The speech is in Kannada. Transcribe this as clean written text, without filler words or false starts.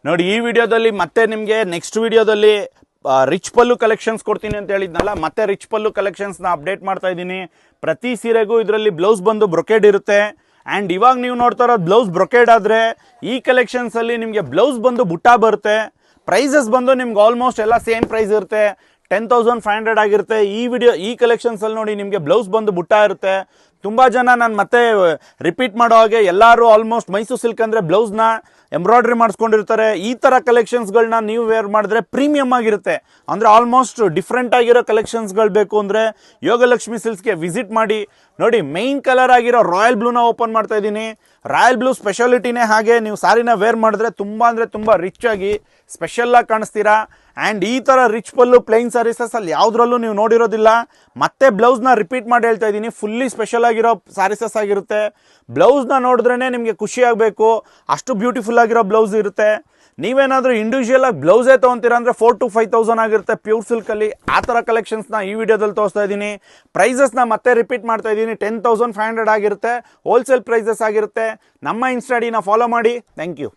ನೋಡಿ ಈ ವಿಡಿಯೋದಲ್ಲಿ ಮತ್ತೆ ನಿಮಗೆ ನೆಕ್ಸ್ಟ್ ವಿಡಿಯೋದಲ್ಲಿ ರಿಚ್ ಪಲ್ಲು ಕಲೆಕ್ಷನ್ಸ್ ಕೊಡ್ತೀನಿ ಅಂತ ಹೇಳಿದ್ನಲ್ಲ, ಮತ್ತೆ ರಿಚ್ ಪಲ್ಲು ಕಲೆಕ್ಷನ್ಸ್ನ ಅಪ್ಡೇಟ್ ಮಾಡ್ತಾ ಇದ್ದೀನಿ. ಪ್ರತಿ ಸೀರೆಗೂ ಇದರಲ್ಲಿ ಬ್ಲೌಸ್ ಬಂದು ಬ್ರೊಕೇಡ್ ಇರುತ್ತೆ. ಆ್ಯಂಡ್ ಇವಾಗ ನೀವು ನೋಡ್ತಾ ಇರೋದು ಬ್ಲೌಸ್ ಬ್ರೊಕೇಡ್ ಆದರೆ ಈ ಕಲೆಕ್ಷನ್ಸಲ್ಲಿ ನಿಮಗೆ ಬ್ಲೌಸ್ ಬಂದು ಬುಟ್ಟ ಬರುತ್ತೆ. ಪ್ರೈಸಸ್ ಬಂದು ನಿಮ್ಗೆ ಆಲ್ಮೋಸ್ಟ್ ಎಲ್ಲ ಸೇಮ್ ಪ್ರೈಸ್ ಇರುತ್ತೆ, 10,500 ಆಗಿರುತ್ತೆ. ಈ ಕಲೆಕ್ಷನ್ಸಲ್ಲಿ ನೋಡಿ ನಿಮಗೆ ಬ್ಲೌಸ್ ಬಂದು ಬುಟ್ಟ ಇರುತ್ತೆ. ತುಂಬ ಜನ ನಾನು ಮತ್ತೆ ರಿಪೀಟ್ ಮಾಡೋ ಹಾಗೆ ಎಲ್ಲರೂ ಆಲ್ಮೋಸ್ಟ್ ಮೈಸೂರು ಸಿಲ್ಕ್ ಅಂದರೆ ಬ್ಲೌಸ್ನ ಎಂಬ್ರಾಯ್ಡ್ರಿ ಮಾಡಿಸ್ಕೊಂಡಿರ್ತಾರೆ. ಈ ಥರ ಕಲೆಕ್ಷನ್ಸ್ಗಳನ್ನ ನೀವು ವೇರ್ ಮಾಡಿದ್ರೆ ಪ್ರೀಮಿಯಮ್ ಆಗಿರುತ್ತೆ. ಅಂದರೆ ಆಲ್ಮೋಸ್ಟ್ ಡಿಫ್ರೆಂಟ್ ಆಗಿರೋ ಕಲೆಕ್ಷನ್ಸ್ಗಳು ಬೇಕು ಅಂದರೆ ಯೋಗಲಕ್ಷ್ಮಿ ಸಿಲ್ಕ್ಸ್ಗೆ ವಿಸಿಟ್ ಮಾಡಿ. ನೋಡಿ ಮೈನ್ ಕಲರ್ ಆಗಿರೋ ರಾಯಲ್ ಬ್ಲೂನ ಓಪನ್ ಮಾಡ್ತಾ ಇದ್ದೀನಿ. ರಾಯಲ್ ಬ್ಲೂ ಸ್ಪೆಷಾಲಿಟಿನೇ ಹಾಗೆ, ನೀವು ಸಾರಿನ ವೇರ್ ಮಾಡಿದ್ರೆ ತುಂಬ ಅಂದರೆ ತುಂಬ ರಿಚ್ ಆಗಿ ಸ್ಪೆಷಲ್ಲಾಗಿ ಕಾಣಿಸ್ತೀರಾ. ಆ್ಯಂಡ್ ಈ ಥರ ರಿಚ್ ಪಲ್ಲು ಪ್ಲೈನ್ ಸ್ಯಾರೀಸಲ್ಲಿ ಯಾವುದ್ರಲ್ಲೂ ನೀವು ನೋಡಿರೋದಿಲ್ಲ. ಮತ್ತೆ ಬ್ಲೌಸ್ನ ರಿಪೀಟ್ ಮಾಡಿ ಹೇಳ್ತಾ ಇದ್ದೀನಿ, ಫುಲ್ಲಿ ಸ್ಪೆಷಲ್ ಆಗಿರೋ ಸ್ಯಾರೀಸಸ್ ಆಗಿರುತ್ತೆ. ಬ್ಲೌಸ್ನ ನೋಡಿದ್ರೇ ನಿಮಗೆ ಖುಷಿ ಆಗಬೇಕು, ಅಷ್ಟು ಬ್ಯೂಟಿಫುಲ್ ಆಗಿರೋ ಬ್ಲೌಸ್ ಇರುತ್ತೆ. ನೀವೇನಾದರೂ ಇಂಡಿವಿಜುವಲ್ ಆಗಿ ಬ್ಲೌಸೇ ತೊಗೊತೀರಾ ಅಂದರೆ 4,000 to 5,000 ಆಗಿರುತ್ತೆ ಪ್ಯೂರ್ ಸಿಲ್ಕಲ್ಲಿ. ಆ ಥರ ಕಲೆಕ್ಷನ್ಸ್ನ ಈ ವಿಡಿಯೋದಲ್ಲಿ ತೋರಿಸ್ತಾ ಇದ್ದೀನಿ. ಪ್ರೈಸಸ್ನ ಮತ್ತೆ ರಿಪೀಟ್ ಮಾಡ್ತಾ ಇದ್ದೀನಿ, 10,500 ಆಗಿರುತ್ತೆ. ಹೋಲ್ಸೇಲ್ ಪ್ರೈಸಸ್ ಆಗಿರುತ್ತೆ. ನಮ್ಮ ಇನ್ಸ್ಟಾಡಿನ ಫಾಲೋ ಮಾಡಿ. Thank you.